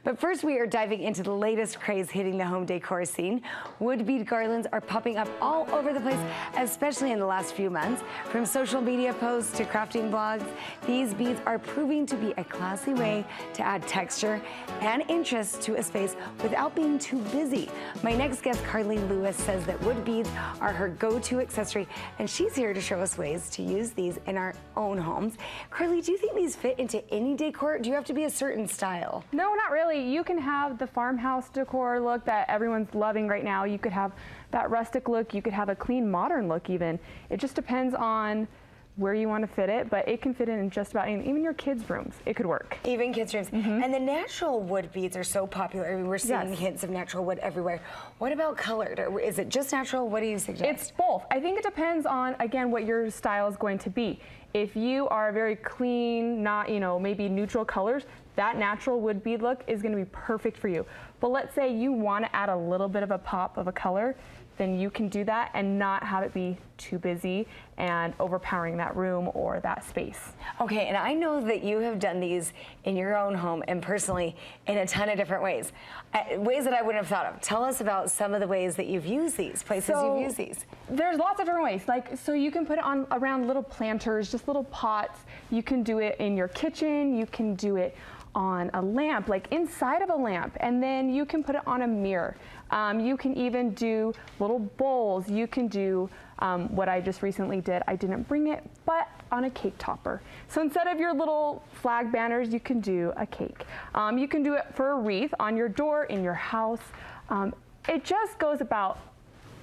But first, we are diving into the latest craze hitting the home decor scene. Wood bead garlands are popping up all over the place, especially in the last few months. From social media posts to crafting blogs, these beads are proving to be a classy way to add texture and interest to a space without being too busy. My next guest, Carli Lewis, says that wood beads are her go-to accessory, and she's here to show us ways to use these in our own homes. Carli, do you think these fit into any decor? Do you have to be a certain style? No, not really. You can have the farmhouse decor look that everyone's loving right now. You could have that rustic look. You could have a clean modern look even. It just depends on where you want to fit it, but it can fit in just about anything. Even your kids' rooms, it could work. Even kids' rooms. And the natural wood beads are so popular. I mean, we're seeing hints of natural wood everywhere. What about colored? Or is it just natural? What do you suggest? It's both. I think it depends on, again, what your style is going to be. If you are very clean, not, maybe neutral colors, that natural wood bead look is going to be perfect for you. But let's say you want to add a little bit of a pop of a color, then you can do that and not have it be too busy and overpowering that room or that space. Okay, and I know that you have done these in your own home and personally in a ton of different ways. Ways that I wouldn't have thought of. Tell us about some of the ways that you've used these, places you've used these. There's lots of different ways. So you can put it on around little planters, just little pots. You can do it in your kitchen. You can do it on a lamp, like inside of a lamp, and then you can put it on a mirror. You can even do little bowls. You can do what I just recently did. I didn't bring it, but on a cake topper. So instead of your little flag banners, you can do a cake. You can do it for a wreath on your door, in your house. It just goes about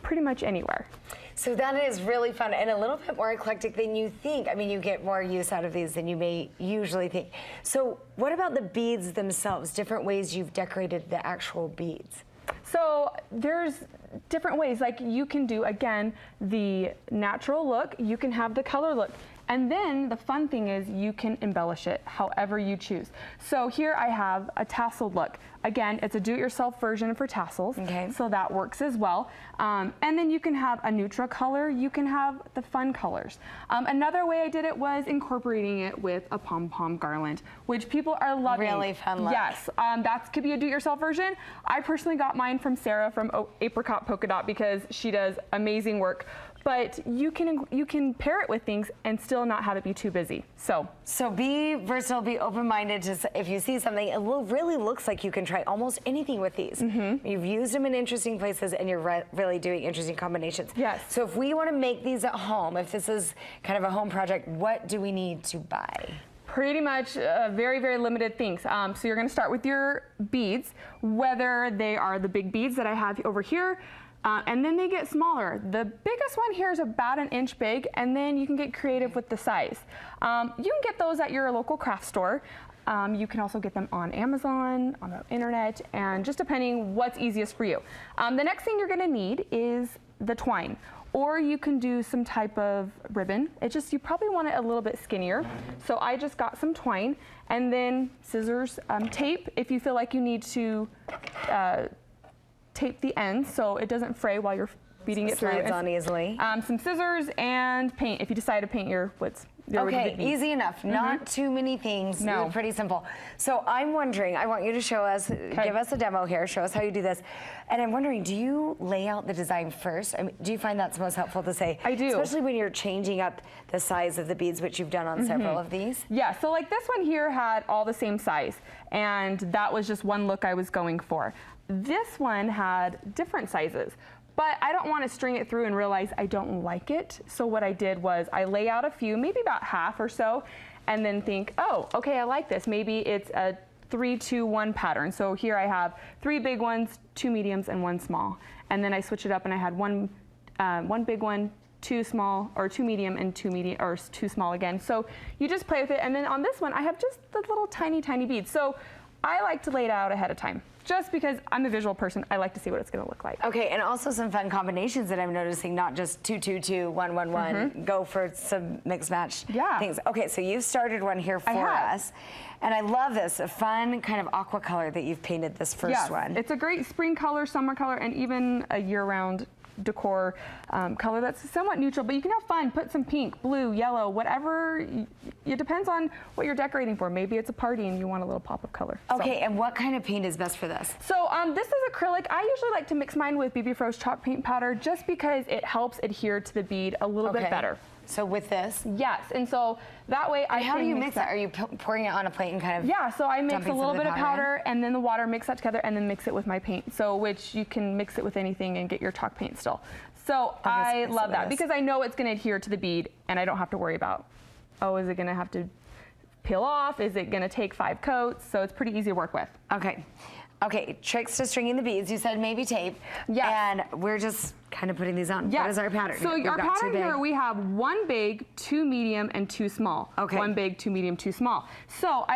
pretty much anywhere. So that is really fun and a little bit more eclectic than you think. I mean, you get more use out of these than you may usually think. So what about the beads themselves? Different ways you've decorated the actual beads? So there's different ways. Like you can do, again, the natural look. You can have the color look. And then the fun thing is you can embellish it however you choose. So here I have a tassel look. Again, it's a do-it-yourself version for tassels, so that works as well. And then you can have a neutral color. You can have the fun colors. Another way I did it was incorporating it with a pom-pom garland, which people are loving. Really fun look. Yes, that could be a do-it-yourself version. I personally got mine from Sarah from Apricot Polka Dot because she does amazing work. But you can pair it with things and still not have it be too busy. So be versatile, be open-minded. If you see something, it really looks like you can try almost anything with these. You've used them in interesting places, and you're really doing interesting combinations. Yes. So if we want to make these at home, if this is kind of a home project, what do we need to buy? Pretty much very, very limited things. So you're going to start with your beads, whether they are the big beads that I have over here, and then they get smaller. The biggest one here is about 1 inch big, and then you can get creative with the size. You can get those at your local craft store. You can also get them on Amazon, on the internet, and just depending what's easiest for you. The next thing you're gonna need is the twine, or you can do some type of ribbon. You probably want it a little bit skinnier. So I just got some twine, and then scissors, tape, if you feel like you need to tape the ends so it doesn't fray while you're beating it through. Slides on easily. Some scissors and paint if you decide to paint your woods. Okay, easy enough. Not too many things. No. Pretty simple. So I'm wondering, I want you to show us, give us a demo here, show us how you do this. And I'm wondering, do you lay out the design first? I mean, do you find that's most helpful to say? I do. Especially when you're changing up the size of the beads, which you've done on several of these. Yeah, so like this one here had all the same size, and that was just one look I was going for. This one had different sizes, but I don't want to string it through and realize I don't like it. So what I did was I lay out a few, maybe about half or so, and then think, oh, okay, I like this. Maybe it's a 3-2-1 pattern. So here I have 3 big ones, 2 mediums, and 1 small. And then I switch it up and I had one big one, 2 small, or 2 medium, and 2 medium, or 2 small again. So you just play with it. And then on this one, I have just the little tiny, tiny beads. So I like to lay it out ahead of time. Just because I'm a visual person, I like to see what it's going to look like. Okay, and also some fun combinations that I'm noticing, not just 2-2-2, 1-1-1. Go for some mixed match things. Okay, so you've started one here for us. And I love this, a fun kind of aqua color that you've painted this first one. It's a great spring color, summer color, and even a year-round decor color that's somewhat neutral, but you can have fun. Put some pink, blue, yellow, whatever. It depends on what you're decorating for. Maybe it's a party and you want a little pop of color. Okay, and what kind of paint is best for this? So this is acrylic. I usually like to mix mine with BB Fro's chalk paint powder just because it helps adhere to the bead a little bit better. So with this? Yes, and so that way how do you mix that? Are you pouring it on a plate and kind of Yeah, so I mix a little bit of powder and then the water, mix that together, and then mix it with my paint. So which you can mix it with anything and get your chalk paint still. So I love that because I know it's going to adhere to the bead and I don't have to worry about, oh, is it going to have to peel off? Is it going to take 5 coats? So it's pretty easy to work with. Okay. Okay, tricks to stringing the beads. You said maybe tape. Yeah. And we're just kind of putting these on. Yes. What is our pattern? So our pattern here, we have 1 big, 2 medium, and 2 small. Okay. 1 big, 2 medium, 2 small. So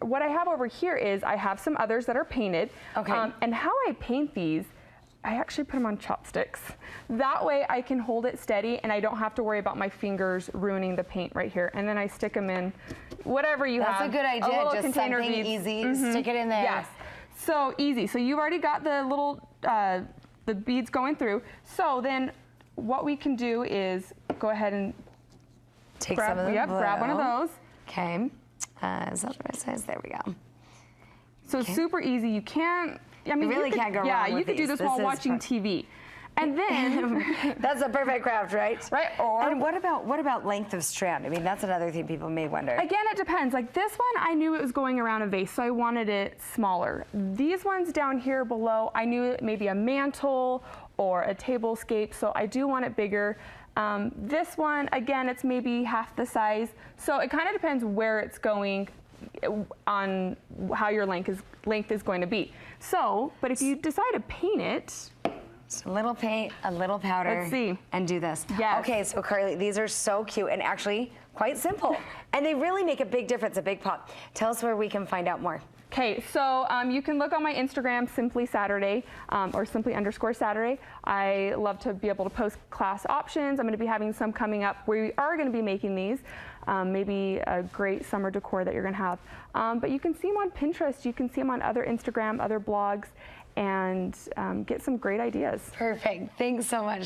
what I have over here is I have some others that are painted. Okay. And how I paint these, I actually put them on chopsticks. That way I can hold it steady and I don't have to worry about my fingers ruining the paint right here. And then I stick them in whatever you have. That's a good idea. Just something easy. Stick it in there. Yes. So easy. So you've already got the little the beads going through. So then what we can do is go ahead and take some of them. Yep, grab one of those. Okay. Is that the right size? There we go. So super easy. You can't. I mean, you really can't go wrong with Yeah, you could do this while watching TV. And then that's a perfect craft, right? Right. And what about length of strand? I mean, that's another thing people may wonder. Again, it depends. Like this one, I knew it was going around a vase, so I wanted it smaller. These ones down here below, I knew maybe a mantle or a tablescape, so I do want it bigger. This one, again, it's maybe half the size. So it kind of depends where it's going on how your length is going to be. So, but if you decide to paint it, a little paint, a little powder. Let's see. And do this. Yes. Okay, so Carli, these are so cute and actually quite simple. And they really make a big difference, a big pop. Tell us where we can find out more. Okay, so you can look on my Instagram, Simply Saturday, or Simply_Saturday. I love to be able to post class options. I'm going to be having some coming up. We are going to be making these. Maybe a great summer decor that you're going to have. But you can see them on Pinterest. You can see them on other Instagram, other blogs, and get some great ideas. Perfect. Thanks so much.